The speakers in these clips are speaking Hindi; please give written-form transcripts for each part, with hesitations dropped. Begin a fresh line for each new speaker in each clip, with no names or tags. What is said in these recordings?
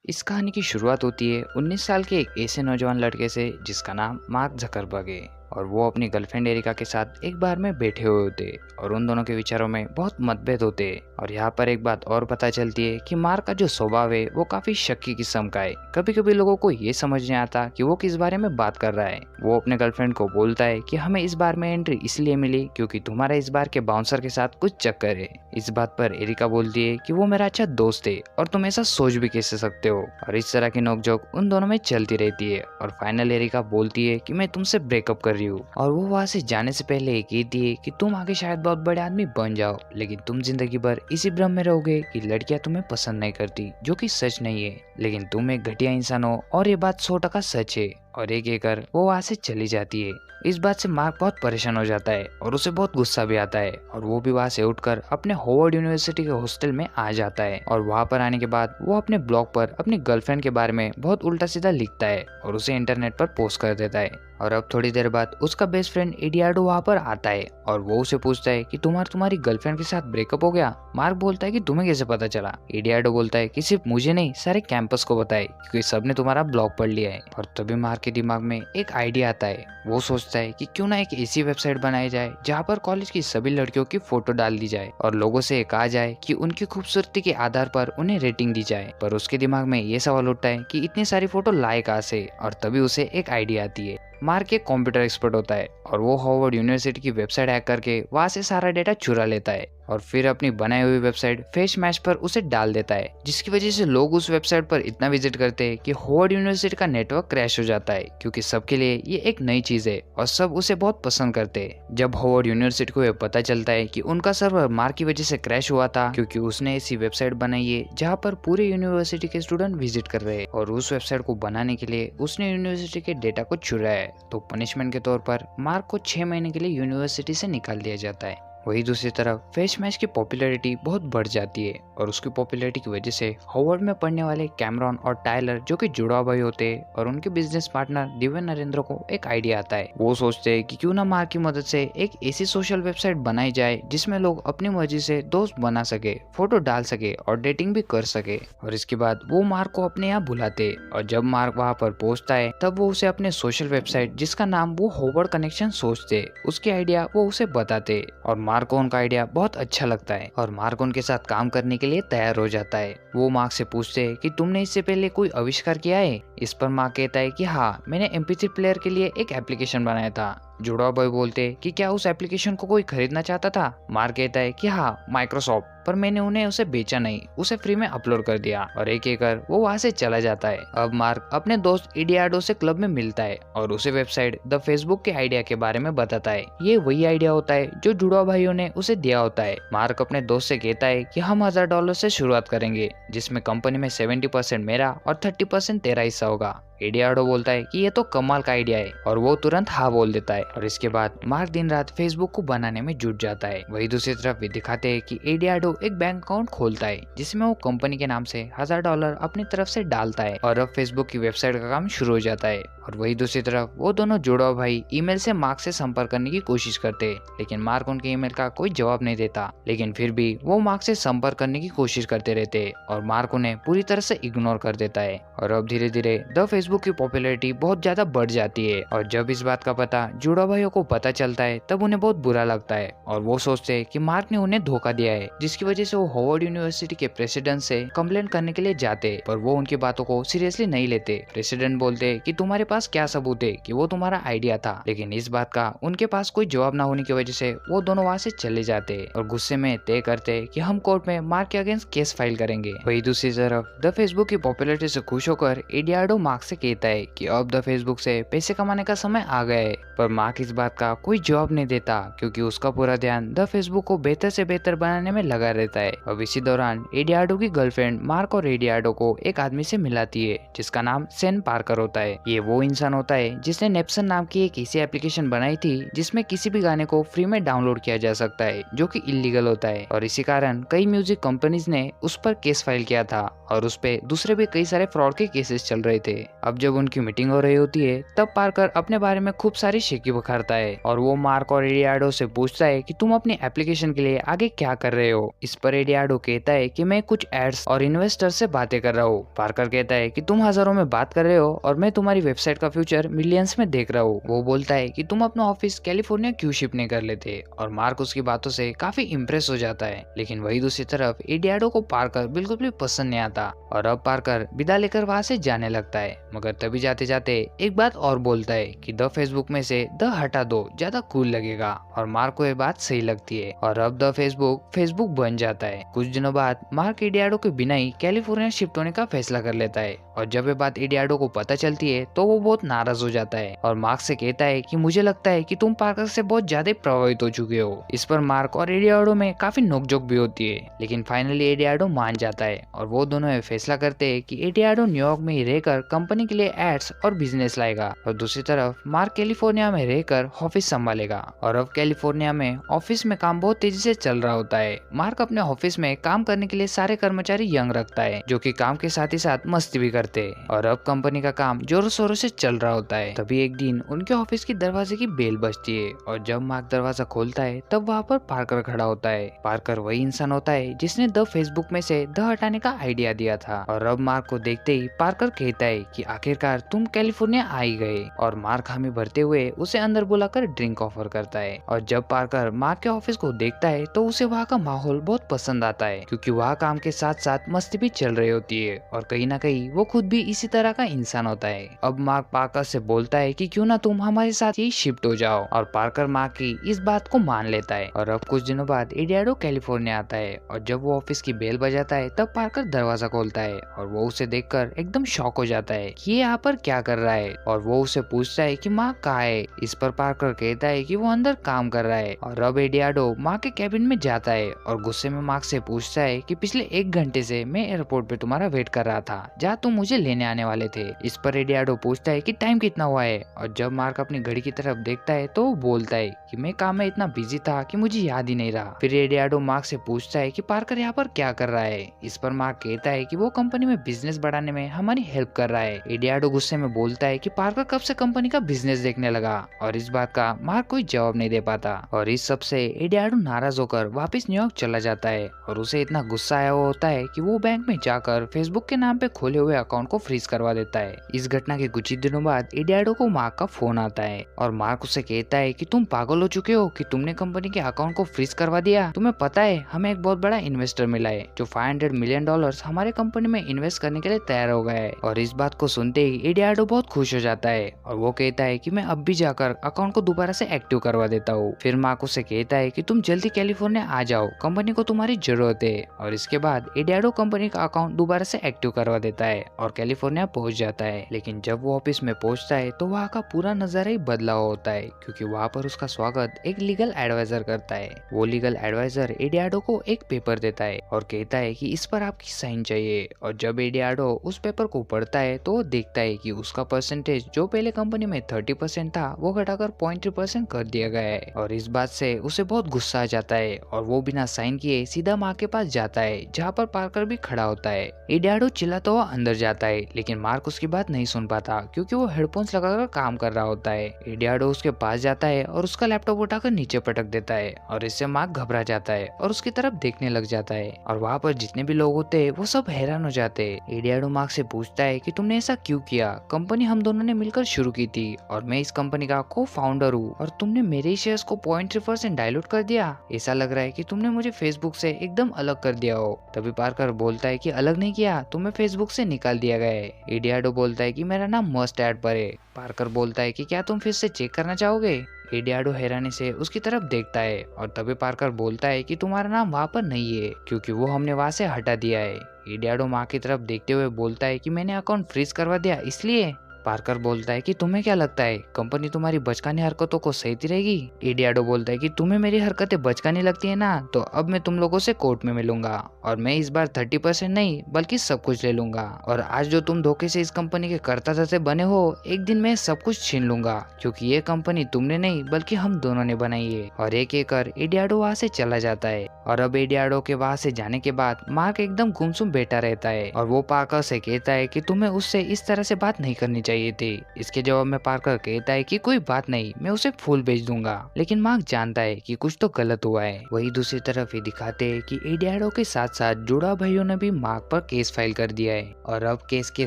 इस कहानी की शुरुआत होती है 19 साल के एक ऐसे नौजवान लड़के से जिसका नाम मार्क जकरबर्ग है। और वो अपनी गर्लफ्रेंड एरिका के साथ एक बार में बैठे हुए होते और उन दोनों के विचारों में बहुत मतभेद होते हैं। और यहाँ पर एक बात और पता चलती है कि मार्क का जो स्वभाव है वो काफी शक्की किस्म का है। कभी कभी लोगों को ये समझ नहीं आता कि वो किस बारे में बात कर रहा है। वो अपने गर्लफ्रेंड को बोलता है कि हमें इस बार में एंट्री इसलिए मिली क्योंकि तुम्हारा इस बार के बाउंसर के साथ कुछ चक्कर है। इस बात पर एरिका बोलती है कि वो मेरा अच्छा दोस्त है और तुम ऐसा सोच भी कैसे सकते हो। और इस तरह की नोकझोंक उन दोनों में चलती रहती है और फाइनल एरिका बोलती है कि मैं तुमसे ब्रेकअप कर रही हूँ। और वो वहां से जाने से पहले ये कहती है कि तुम आगे शायद बहुत बड़े आदमी बन जाओ, लेकिन तुम जिंदगी भर इसी भ्रम में रहोगे कि लड़कियां तुम्हें पसंद नहीं करती, जो कि सच नहीं है। लेकिन तुम एक घटिया इंसान हो और ये बात 100% सच है। और ये कहकर वो वहां से चली जाती है। इस बात से मार्क बहुत परेशान हो जाता है और उसे बहुत गुस्सा भी आता है और वो भी वहां से उठकर अपने होवर्ड यूनिवर्सिटी के हॉस्टल में आ जाता है। और वहां पर आने के बाद वो अपने ब्लॉग पर अपनी गर्लफ्रेंड के बारे में बहुत उल्टा सीधा लिखता है और उसे इंटरनेट पर पोस्ट कर देता है। और अब थोड़ी देर बाद उसका बेस्ट फ्रेंड एडियाडो वहां पर आता है और वो उसे पूछता है कि तुम्हारी गर्लफ्रेंड के साथ ब्रेकअप हो गया। मार्क बोलता है कि तुम्हें कैसे पता चला। एडियाडो बोलता है कि सिर्फ मुझे नहीं, सारे कैंपस को बताए क्योंकि सबने तुम्हारा ब्लॉग पढ़ लिया है। और तभी मार्क के दिमाग में एक आइडिया आता है। वो सोचता है कि क्यों ना एक ऐसी वेबसाइट बनाई जाए जहाँ पर कॉलेज की सभी लड़कियों की फोटो डाल दी जाए और लोगों से कहा जाए कि उनकी खूबसूरती के आधार पर उन्हें रेटिंग दी जाए। पर उसके दिमाग में ये सवाल उठता है कि इतनी सारी फोटो लाए कहाँ से। और तभी उसे एक आइडिया आती है। मार्क एक कंप्यूटर एक्सपर्ट होता है और वो हार्वर्ड यूनिवर्सिटी की वेबसाइट हैक करके वहां से सारा डेटा चुरा लेता है और फिर अपनी बनाई हुई वेबसाइट फेस मैच पर उसे डाल देता है, जिसकी वजह से लोग उस वेबसाइट पर इतना विजिट करते हैं कि हार्वर्ड यूनिवर्सिटी का नेटवर्क क्रैश हो जाता है क्योंकि सबके लिए ये एक नई चीज है और सब उसे बहुत पसंद करते हैं। जब हार्वर्ड यूनिवर्सिटी को यह पता चलता है कि उनका सर्वर मार्क की वजह से क्रैश हुआ था क्योंकि उसने ऐसी वेबसाइट बनाई है जहाँ पर पूरे यूनिवर्सिटी के स्टूडेंट विजिट कर रहे हैं और उस वेबसाइट को बनाने के लिए उसने यूनिवर्सिटी के डेटा को चुराया है, तो पनिशमेंट के तौर पर मार्क को 6 महीने के लिए यूनिवर्सिटी से निकाल दिया जाता है। वही दूसरी तरफ फेस मैच की पॉपुलैरिटी बहुत बढ़ जाती है और उसकी पॉपुलैरिटी की वजह से हार्वर्ड में पढ़ने वाले कैमरॉन और टायलर, जो कि जुड़वा भाई होते हैं, और उनके बिजनेस पार्टनर दिव्य नरेंद्र को एक आइडिया आता है। वो सोचते हैं कि क्यों ना मार्क की मदद से एक ऐसी सोशल वेबसाइट बनाई जाए जिसमें लोग अपनी मर्जी से दोस्त बना सके, फोटो डाल सके और डेटिंग भी कर सके। और इसके बाद वो मार्क को अपने यहाँ बुलाते और जब मार्क वहाँ पर पहुंचता है तब वो उसे अपने सोशल वेबसाइट, जिसका नाम वो हार्वर्ड कनेक्शन सोचते, उसकी आइडिया वो उसे बताते और मार्क को उनका आइडिया बहुत अच्छा लगता है और मार्क उनके साथ काम करने के लिए तैयार हो जाता है। वो मार्क से पूछते हैं कि तुमने इससे पहले कोई आविष्कार किया है। इस पर मार्क कहता है कि हाँ, मैंने MP3 प्लेयर के लिए एक एप्लीकेशन बनाया था। जुड़वा बॉय बोलते कि क्या उस एप्लीकेशन को कोई खरीदना चाहता था। मार्क कहता है कि हाँ, माइक्रोसॉफ्ट, पर मैंने उन्हें उसे बेचा नहीं, उसे फ्री में अपलोड कर दिया। और एक कर वो वहां से चला जाता है। अब मार्क अपने दोस्त एडियाडो से क्लब में मिलता है और उसे वेबसाइट द फेसबुक के आइडिया के बारे में बताता है। ये वही आइडिया होता है जो जुड़वा भाइयों ने उसे दिया होता है। मार्क अपने दोस्त से कहता है कि हम $1000 से शुरुआत करेंगे, जिसमें कंपनी में 70% मेरा और 30% तेरा हिस्सा होगा। एडियाडो बोलता है कि ये तो कमाल का आइडिया है और वो तुरंत हाँ बोल देता है। और इसके बाद मार्क दिन रात फेसबुक को बनाने में जुट जाता है। वही दूसरी तरफ भी दिखाते हैं कि एडियाडो एक बैंक अकाउंट खोलता है जिसमें वो कंपनी के नाम से $1000 अपनी तरफ से डालता है और अब फेसबुक की वेबसाइट का काम शुरू हो जाता है। और वही दूसरी तरफ वो दोनों जुड़वा भाई ईमेल से मार्क से संपर्क करने की कोशिश करते हैं, लेकिन मार्क उनके ईमेल का कोई जवाब नहीं देता। लेकिन फिर भी वो मार्क से संपर्क करने की कोशिश करते रहते हैं और मार्क उन्हें पूरी तरह से इग्नोर कर देता है। और अब धीरे धीरे द फेसबुक की पॉपुलैरिटी बहुत ज्यादा बढ़ जाती है और जब इस बात का पता जुड़वा भाइयों को पता चलता है तब उन्हें बहुत बुरा लगता है और वो सोचते हैं कि मार्क ने उन्हें धोखा दिया है, जिसकी वजह से वो हार्वर्ड यूनिवर्सिटी के प्रेसिडेंट से कंप्लेंट करने के लिए जाते, पर वो उनकी बातों को सीरियसली नहीं लेते। प्रेसिडेंट बोलते कि तुम्हारे पास क्या सबूत है कि वो तुम्हारा आइडिया था, लेकिन इस बात का उनके पास कोई जवाब ना होने की वजह से वो दोनों वहां से चले जाते और गुस्से में तय करते कि हम कोर्ट में मार्क के अगेंस्ट केस फाइल करेंगे। वही दूसरी तरफ द फेसबुक की पॉपुलैरिटी से खुश होकर एडियाडो मार्क से कहता है कि अब द फेसबुक से पैसे कमाने का समय आ गया है, पर मार्क इस बात का कोई जवाब नहीं देता क्योंकि उसका पूरा ध्यान द फेसबुक को बेहतर से बेहतर बनाने में लगा रहता है। अब इसी दौरान एडियाडो की गर्लफ्रेंड मार्क और एडियाडो को एक आदमी से मिलाती है जिसका नाम सेन पार्कर होता है। ये वो इंसान होता है जिसने नेप्सन नाम की एक ऐसी एप्लीकेशन बनाई थी जिसमें किसी भी गाने को फ्री में डाउनलोड किया जा सकता है, जो कि इलीगल होता है और इसी कारण कई म्यूजिक कंपनीज ने उस पर केस फाइल किया था और उस पे दूसरे भी कई सारे फ्रॉड के केसेस चल रहे थे। अब जब उनकी मीटिंग हो रही होती है तब पार्कर अपने बारे में खूब सारी शेखी बखारता है और वो मार्क और एडियाडो से पूछता है कि तुम अपनी एप्लीकेशन के लिए आगे क्या कर रहे हो। इस पर एडियाडो कहता है कि मैं कुछ एड्स और इन्वेस्टर से बातें कर रहा हूँ। पार्कर कहता है कि तुम हजारों में बात कर रहे हो और मैं तुम्हारी वेबसाइट का फ्यूचर मिलियंस में देख रहा हूँ। वो बोलता है कि तुम अपना ऑफिस कैलिफोर्निया क्यों शिफ्ट नहीं कर लेते, और मार्क उसकी बातों से काफी इम्प्रेस हो जाता है। लेकिन वही दूसरी तरफ एडियाडो को पार्कर बिल्कुल भी पसंद नहीं आता और अब पार्कर विदा लेकर वहां से जाने लगता है। मगर तभी जाते जाते एक बात और बोलता है कि द फेसबुक में से द हटा दो, ज्यादा कूल लगेगा, और मार्क को ये बात सही लगती है और अब द फेसबुक बन जाता है। कुछ दिनों बाद मार्क एडियाडो के बिना ही कैलिफोर्निया शिफ्ट होने का फैसला कर लेता है और जब ये बात एडियाडो को पता चलती है तो वो बहुत नाराज हो जाता है और मार्क से कहता है कि मुझे लगता है कि तुम पार्कर से बहुत ज्यादा प्रभावित हो चुके हो। इस पर मार्क और एडियाडो में काफी नोकझोंक भी होती है, लेकिन फाइनली एडियाडो मान जाता है और वो दोनों ये फैसला करते हैं कि एडियाडो न्यूयॉर्क में ही रहकर कंपनी के लिए एड्स और बिजनेस लाएगा और दूसरी तरफ मार्क कैलिफोर्निया में रहकर ऑफिस संभालेगा। और अब कैलिफोर्निया में ऑफिस में काम बहुत तेजी से चल रहा होता है। मार्क अपने ऑफिस में काम करने के लिए सारे कर्मचारी यंग रखता है जो कि काम के साथ ही साथ मस्ती भी करते हैं और अब कंपनी का काम जोरों शोरों से चल रहा होता है। तभी एक दिन उनके ऑफिस की दरवाजे की बेल बजती है और जब मार्क दरवाजा खोलता है तब वहाँ पर पार्कर खड़ा होता है। पार्कर वही इंसान होता है जिसने द फेसबुक में से द हटाने का आइडिया दिया था और अब मार्क को देखते ही पार्कर कहता है कि आखिरकार तुम कैलिफोर्निया आ ही गए, और मार्क हामी भरते हुए उसे अंदर बुलाकर ड्रिंक ऑफर करता है। और जब पार्कर मार्क के ऑफिस को देखता है तो उसे वहाँ का माहौल बहुत पसंद आता है क्योंकि वहाँ काम के साथ साथ मस्ती भी चल रही होती है और कहीं ना कहीं वो खुद भी इसी तरह का इंसान होता है। अब मार्क पार्कर से बोलता है कि क्यों ना तुम हमारे साथ ही शिफ्ट हो जाओ, और पार्कर मार्क की इस बात को मान लेता है। और अब कुछ दिनों बाद एडियाडो कैलिफोर्निया आता है और जब वो ऑफिस की बेल बजाता है तब पार्कर दरवाजा खोलता है और वो उसे देखकर एकदम शॉक हो जाता है कि ये यहाँ पर क्या कर रहा है, और वो उसे पूछता है कि मार्क कहाँ है। इस पर पार्कर कहता है कि वो अंदर काम कर रहा है और अब एडियाडो मार्क के कैबिन में जाता है और गुस्से में मार्क से पूछता है कि पिछले 1 घंटे से मैं एयरपोर्ट पे तुम्हारा वेट कर रहा था जहाँ तुम मुझे लेने आने वाले थे। इस पर एडियाडो पूछता है कि टाइम कितना हुआ है, और जब मार्क अपनी घड़ी की तरफ देखता है तो वो बोलता है कि मैं काम में इतना बिजी था कि मुझे याद ही नहीं रहा। फिर एडियाडो मार्क से पूछता है कि पार्कर यहाँ पर क्या कर रहा है। इस पर मार्क कहता है कि वो कंपनी में बिजनेस बढ़ाने में हमारी हेल्प कर रहा है। एडियाडो गुस्से में बोलता है कि पार्कर कब से कंपनी का बिजनेस देखने लगा, और इस बात का मार्क कोई जवाब नहीं दे पाता। और इस सब से एडियाडो नाराज होकर वापस न्यूयॉर्क चला जाता है और उसे इतना गुस्सा आया हुआ होता है कि वो बैंक में जाकर फेसबुक के नाम पे खोले हुए अकाउंट को फ्रीज करवा देता है। इस घटना के कुछ ही दिनों बाद एडियाडो को मार्क का फोन आता है और मार्क उसे कहता है कि तुम पागल हो चुके हो कि तुमने कंपनी के अकाउंट को फ्रीज करवा दिया। तुम्हें पता है हमें एक बहुत बड़ा इन्वेस्टर मिला है जो $500 मिलियन हमारे कंपनी में इन्वेस्ट करने के लिए तैयार हो गया है। और इस बात को सुनते ही एडियाडो बहुत खुश हो जाता है और वो कहता है कि मैं अब भी जाकर अकाउंट को दोबारा से एक्टिव करवा देता हूँ। फिर मार्क उसे कहता है कि तुम जल्दी कैलिफोर्निया आ जाओ, कंपनी को तुम्हारी जरूरत है। और इसके बाद एडियाडो कंपनी का अकाउंट दोबारा से एक्टिव करवा देता है और कैलिफोर्निया पहुंच जाता है। लेकिन जब वो ऑफिस में पहुंचता है तो वहाँ का पूरा नजारा ही बदला हुआ होता है क्योंकि वहाँ पर उसका स्वागत एक लीगल एडवाइजर करता है। वो लीगल एडवाइजर एडियाडो को एक पेपर देता है और कहता है कि इस पर आपकी साइन चाहिए। और जब एडियाडो उस पेपर को पढ़ता है तो वो देखता है कि उसका परसेंटेज जो पहले कंपनी में 30% था वो घटाकर 0.3% कर दिया गया है। और इस बात से उसे बहुत गुस्सा आ जाता है और वो बिना साइन किए सीधा मार्क के पास जाता है जहाँ पर पार्कर भी खड़ा होता है। एडियाडो चिल्लाता हुआ अंदर जाता है लेकिन मार्क उसकी बात नहीं सुन पाता क्योंकि वो हेडफोन्स लगाकर काम कर रहा होता है। एडियाडो उसके पास जाता है और उसका लैपटॉप उठाकर नीचे पटक देता है और इससे मार्क घबरा जाता है और उसकी तरफ देखने लग जाता है। और वहाँ पर जितने भी लोग होते हैं वो सब हैरान हो जाते हैं। एडियाडो मार्क से पूछता है कि तुमने ऐसा क्यों किया, कंपनी हम दोनों ने मिलकर शुरू की थी और मैं इस कंपनी का को फाउंडर हूँ और तुमने मेरे शेयर्स को 0.3% डायलूट कर दिया। ऐसा लग रहा है कि तुमने मुझे फेसबुक से एकदम अलग कर दिया हो। तभी पार्कर बोलता है कि अलग नहीं किया, तुम्हें फेसबुक से निकाल दिया गया है। एडियाडो बोलता है कि मेरा नाम मस्ट ऐड पर है। पार्कर बोलता है कि क्या तुम फिर से चेक करना चाहोगे। एडियाडो हैरानी से उसकी तरफ देखता है और तभी पार्कर बोलता है कि तुम्हारा नाम वहाँ पर नहीं है क्योंकि वो हमने वहाँ से हटा दिया है। एडियाडो माँ की तरफ देखते हुए बोलता है कि मैंने अकाउंट फ्रीज करवा दिया इसलिए। पार्कर बोलता है कि तुम्हें क्या लगता है कंपनी तुम्हारी बचकानी हरकतों को सहती रहेगी? एडियाडो बोलता है कि तुम्हें मेरी हरकतें बचकानी लगती है ना, तो अब मैं तुम लोगों से कोर्ट में मिलूंगा और मैं इस बार 30% नहीं बल्कि सब कुछ ले लूंगा, और आज जो तुम धोखे से इस कंपनी के कर्ता धर्ते बने हो, एक दिन मैं सब कुछ छीन लूंगा, क्योंकि ये कंपनी तुमने नहीं बल्कि हम दोनों ने बनाई है। और एक एक कर एडियाडो वहाँ से चला जाता है। और अब एडियाडो के वहाँ से जाने के बाद मार्क एकदम गुमसुम बैठा रहता है और वो पार्कर से कहता है कि तुम्हें उससे इस तरह से बात नहीं करनी चाहिए थी। इसके जवाब में पार्कर कहता है कि कोई बात नहीं, मैं उसे फूल भेज दूंगा। लेकिन मार्क जानता है कि कुछ तो गलत हुआ है। वही दूसरी तरफ ये दिखाते हैं कि एडियाडो के साथ साथ जुड़ा भाइयों ने भी मार्क पर केस फाइल कर दिया है और अब केस के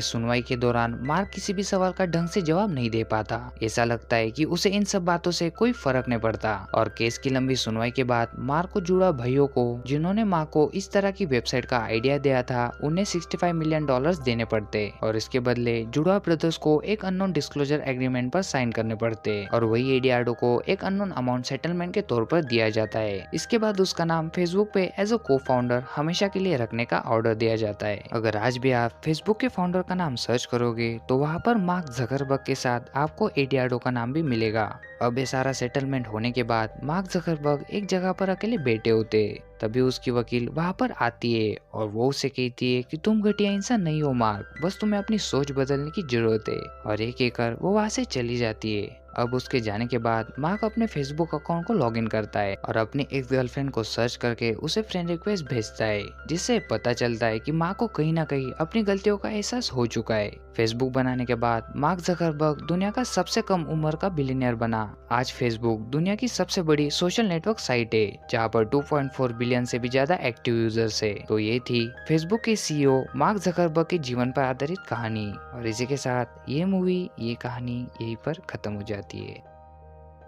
सुनवाई के दौरान मार्क किसी भी सवाल का ढंग से जवाब नहीं दे पाता। ऐसा लगता है कि उसे इन सब बातों से कोई फर्क नहीं पड़ता। और केस की लंबी सुनवाई के बाद मार्क को जुड़ा भाइयों को, जिन्होंने मार्क को इस तरह की वेबसाइट का आइडिया दिया था, उन्हें $65 मिलियन देने पड़ते और इसके बदले जुड़ा ब्रदर्स को एक अननोन डिस्क्लोजर एग्रीमेंट पर साइन करने पड़ते और वही एडियाडो को एक अननोन अमाउंट सेटलमेंट के तौर पर दिया जाता है। इसके बाद उसका नाम फेसबुक पे एज अ को फाउंडर हमेशा के लिए रखने का ऑर्डर दिया जाता है। अगर आज भी आप फेसबुक के फाउंडर का नाम सर्च करोगे तो वहाँ पर मार्क जकरबर्ग के साथ आपको एडियाडो का नाम भी मिलेगा। अब ये सारा सेटलमेंट होने के बाद मार्क जकरबर्ग एक जगह पर अकेले बैठे होते। तभी उसकी वकील वहां पर आती है और वो उसे कहती है कि तुम घटिया इंसान नहीं हो मार्क, बस तुम्हें अपनी सोच बदलने की जरूरत है। और एक एक कर वो वहां से चली जाती है। अब उसके जाने के बाद मार्क अपने फेसबुक अकाउंट को लॉगिन करता है और अपनी एक्स गर्लफ्रेंड को सर्च करके उसे फ्रेंड रिक्वेस्ट भेजता है, जिससे पता चलता है कि मार्क को कहीं ना कहीं अपनी गलतियों का एहसास हो चुका है। फेसबुक बनाने के बाद मार्क जकरबर्ग दुनिया का सबसे कम उम्र का बिलियनियर बना। आज फेसबुक दुनिया की सबसे बड़ी सोशल नेटवर्क साइट है, जहाँ पर 2.4 बिलियन से भी ज्यादा एक्टिव यूजर्स है। तो ये थी फेसबुक के सीईओ मार्क जकरबर्ग के जीवन पर आधारित कहानी। और इसी के साथ ये मूवी, ये कहानी यहीं पर खत्म हो जाती है।